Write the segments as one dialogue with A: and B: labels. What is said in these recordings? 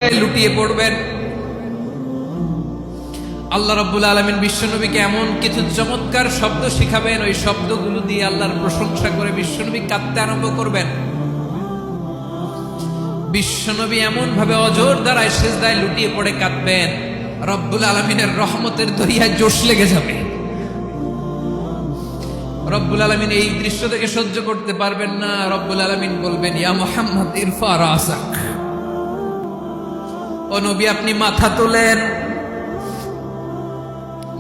A: লুটিয়ে পড়বেন। আল্লাহ রাব্বুল আলামিন বিশ্বনবীকে এমন কিছু চমৎকার শব্দ শিখাবেন, ওই শব্দগুলো দিয়ে আল্লাহর প্রশংসা করে বিশ্বনবী কাঁদতে আরম্ভ করবেন। বিশ্বনবী এমন ভাবে অজর দ্বারায় সিজদায় লুটিয়ে পড়ে কাঁদবেন, রব্বুল আলামিনের রহমতের দরিয়ায় জোশ লেগে যাবে। রব্বুল আলামিন এই দৃশ্য থেকে সহ্য করতে পারবেন না। রব্বুল আলামিন বলবেন, ইয়া মুহাম্মদ ইরফা রাসাক, ও নবী আপনি মাথা তোলেন,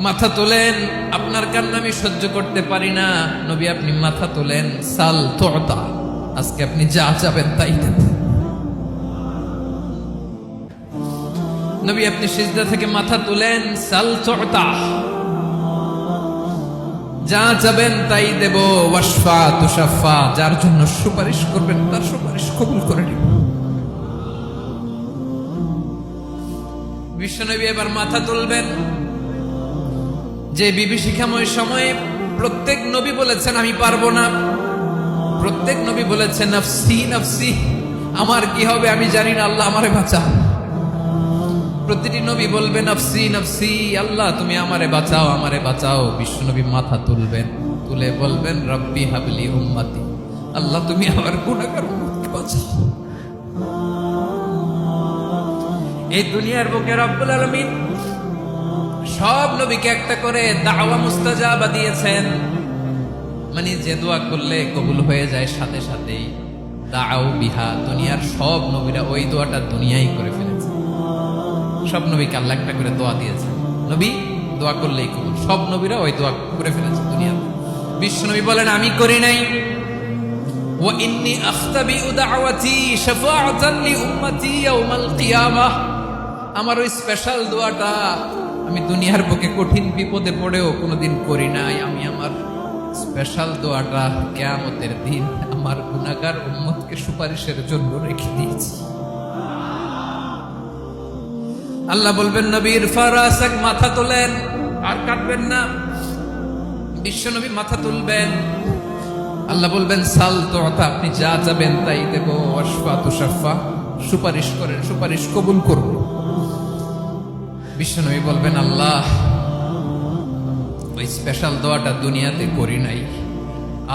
A: মাথা তোলেন, আপনার কান্না আমি সহ্য করতে পারি না। নবী আপনি মাথা তোলেন, সাল তুতা, আজকে আপনি যা চাবেন তাই দেব। নবী আপনি সিজদা থেকে মাথা তুলেন, সাল তুতা, যা চাবেন তাই দেব। ওয়াশফা তুশাফা, যার জন্য সুপারিশ করবেন তার সুপারিশ কবুল করে নিব। বিশ্বনবী এবার মাথা তুলবেন। যে বিভীষিকাময় সময়ে প্রত্যেক নবী বলেছেন আমি পারবো না, প্রত্যেক নবী বলেছেন নফসি নফসি, আমার কি হবে আমি জানি না, আল্লাহ আমারে বাঁচাও। প্রতিটি নবী বলবেন নফসি নফসি, আল্লাহ তুমি আমারে বাঁচাও, আমারে বাঁচাও। বিশ্বনবী মাথা তুলবেন, তুলে বলবেন রব্বি হাবলি উম্মতি, আল্লাহ তুমি আমার গুনাহগার উম্মতকে বাঁচাও। এই দুনিয়ার বুকে রব্বুল আলামিন সব নবীকে একটা করে দাওয়া মুস্তাজাবা দিয়েছেন, মানে যে দোয়া করলে কবুল হয়ে যায় সাথে সাথেই। দাও বিহা, দুনিয়ার সব নবীরা ওই দোয়াটা দুনিয়ায় করে ফেলেছে। সব নবীকে আল্লাহ একটা করে দোয়া দিয়েছেন, নবী দোয়া করলেই কবুল। সব নবীরা ওই দোয়া করে ফেলেছে দুনিয়াতে। বিশ্বনবী বলেন আমি করি নাই। ওয়া ইন্নী আখতাবিউ দাওয়াতি শাফাআতান লি উম্মতি ইয়াউমাল কিয়ামাহ, আমার ওই স্পেশাল দোয়াটা আমি দুনিয়ার বুকে কঠিন বিপদে পড়েও কোনোদিন করি নাই। আমি আমার স্পেশাল দোয়াটা কিয়ামতের দিন আমার গুনাহগার উম্মতকে সুপারিশের জন্য রেখে দিয়েছি। আল্লাহ বলবেন নবী ইরফা রাসাক, মাথা তোলেন, আর কাটবেন না। বিশ্বনবী মাথা তুলবেন, আল্লাহ বলবেন সাল তুতা, আপনি যা চাবেন তাই দেব। ওয়াশফা তুশাফা, সুপারিশ করেন, সুপারিশ কবুল করব। বিশ্বনবী বলবেন আল্লাহ ওই স্পেশাল দোয়াটা দুনিয়াতে করি নাই,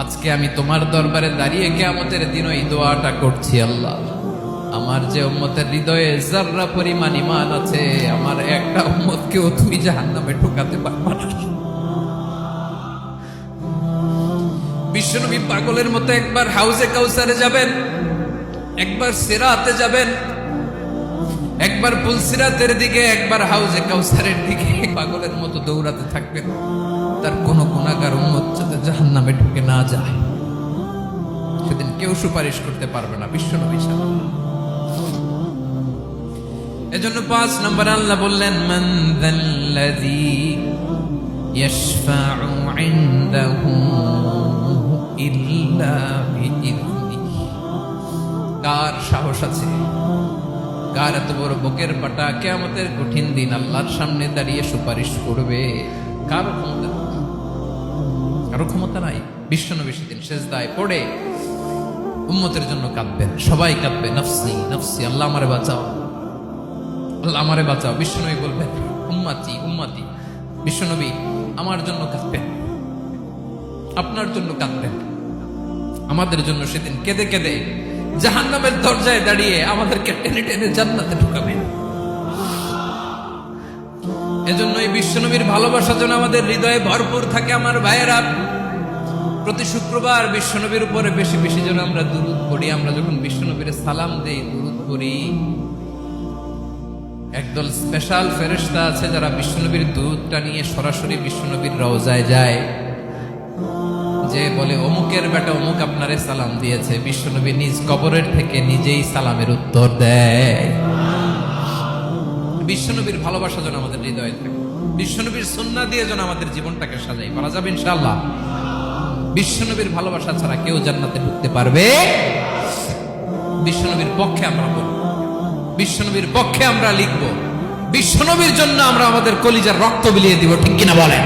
A: আজকে আমি তোমার দরবারে দাঁড়িয়ে কিয়ামতের দিন ওই দোয়াটা করছি। আল্লাহ আমার যে উম্মতের হৃদয়ে যাররা পরিমাণ ঈমান আছে, আমার একটা উম্মতকেও তুমি জাহান্নামে ঢোকাতে পারবা না। বিশ্বনবী পাগলের মতো একবার হাউজে কাউসারে যাবেন, একবার সিরাতে যাবেন, একবার পুলসিরাতের দিকে, একবার হাউজে কাউসারের দিকে, পাগলের মতো দৌড়াতে থাকবেন। তার কোন গুনাহগার উম্মত যাতে জাহান্নামে ঢুকে না যায়, সেদিন কেউ সুপারিশ করতে পারবে না বিশ্বনবী ছাড়া। এজন্য 5 নম্বরে আল্লাহ বললেন মান যাল্লাযী ইয়াশফাউ ইনদাহু ইল্লা বিইযনিহি, কার সাহস আছে, কার এত বড় বুকের পাটা কিয়ামতের কঠিন দিন আল্লাহর সামনে দাঁড়িয়ে সুপারিশ করবে? কারো ক্ষমতা, কারো ক্ষমতা নাই। বিশ্বনবী সেদিন সিজদায় পড়ে উম্মতের জন্য কাঁদবেন, সবাই কাঁদবে নফসি নফসি, আল্লাহ আমারে বাঁচাও, আল্লাহ আমারে বাঁচাও। বিশ্বনবী বলবেন উম্মতি উম্মতি, বিশ্বনবী আমার জন্য কাঁদবেন, আপনার জন্য কাঁদবেন, আমাদের জন্য সেদিন কেঁদে কেঁদে জাহান্নামের দরজায় দাঁড়িয়ে আমাদেরকে টেনে টেনে জান্নাতে ঢুকাবেন। এজন্য এই বিশ্বনবীর ভালোবাসা যেন আমাদের হৃদয়ে ভরপুর থাকে। আমার ভাইয়েরা, প্রতি শুক্রবার বিশ্বনবীর উপরে বেশি বেশি যেন আমরা দুরূদ পড়ি। আমরা যখন বিশ্বনবীর সালাম দেই, দুরূদ পড়ি, একদল স্পেশাল ফেরেশতা আছে যারা বিশ্বনবীর দুরূদটা নিয়ে সরাসরি বিশ্বনবীর রওজায় যায়, যে বলে অমুকের বেটা অমুক আপনারে সালাম দিয়েছে। বিশ্বনবী নিজ কবরের থেকে নিজেই সালামের উত্তর দেয়। বিশ্বনবীর ভালোবাসা যেন আমাদের হৃদয়ে থাকে, বিশ্বনবীর সুন্নাহ দিয়ে যেন আমাদের জীবনটাকে সাজাই, পারা যাবে ইনশাআল্লাহ। বিশ্বনবীর ভালোবাসা ছাড়া কেউ জান্নাতে ঢুকতে পারবে? বিশ্বনবীর পক্ষে আমরা বলব, বিশ্বনবীর পক্ষে আমরা লিখব, বিশ্বনবীর জন্য আমরা আমাদের কলিজার রক্ত বিলিয়ে দিব, ঠিক কিনা বলেন?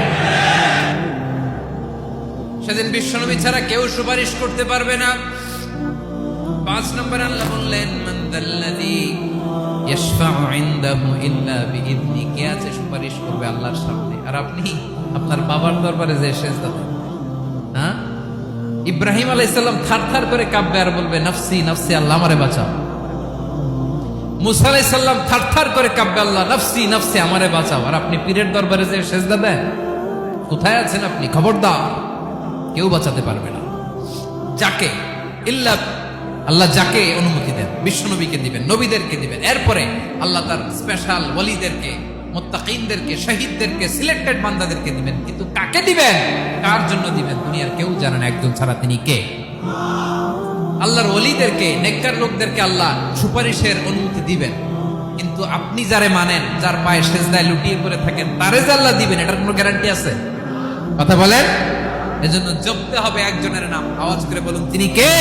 A: সেদিন বিশ্বনবী ছাড়া কেউ সুপারিশ করতে পারবে না। 5 নম্বরে আল্লাহ বললেন মান যাল্লাযী ইয়াশফাউ ইনদাহু ইল্লা বিইذনি, কে আছে সুপারিশ করবে আল্লাহর সামনে? আর আপনি আপনার বাবার দরবারে যে সেজদা দেন। হ্যাঁ, ইব্রাহিম আলাইহিস সালাম থারথার করে কাঁপবে আর বলবে নাফসি নাফসি, আল্লাহ আমারে বাঁচাও। মুসা আলাইহিস সালাম থারথার করে কাঁপবে, আল্লাহ নাফসি নাফসি, আমারে বাঁচাও। আর আপনি পীরের দরবারে যে সেজদা দেন। কোথায় আছেন আপনি? খবরদার, কেউ বাঁচাতে পারবে না। যাকে ইল্লা আল্লাহ যাকে অনুমতি দেন, বিশ্বনবীকে দিবেন, নবীদেরকে দিবেন, এরপরে আল্লাহ তার স্পেশাল ওয়ালিদেরকে, মুত্তাকিনদেরকে, শহীদদেরকে, সিলেক্টেড বান্দাদেরকে দিবেন। কিন্তু কাকে দিবেন, কার জন্য দিবেন, দুনিয়ার কেউ জানে না একজন ছাড়া, তিনি কে? আল্লাহর ওয়ালিদেরকে, নেককার লোকদেরকে আল্লাহ সুপারিশের অনুমতি দিবেন। কিন্তু আপনি যারে মানেন, যার পায়ে সেজদায় লুটিয়ে পড়ে থাকেন, তারে যে আল্লাহ দিবেন, এটার কোনো গ্যারান্টি আছে? কথা বলেন। এজন্য জপতে হবে একজনের নাম, আওয়াজ করে বলুন, তিনি কে?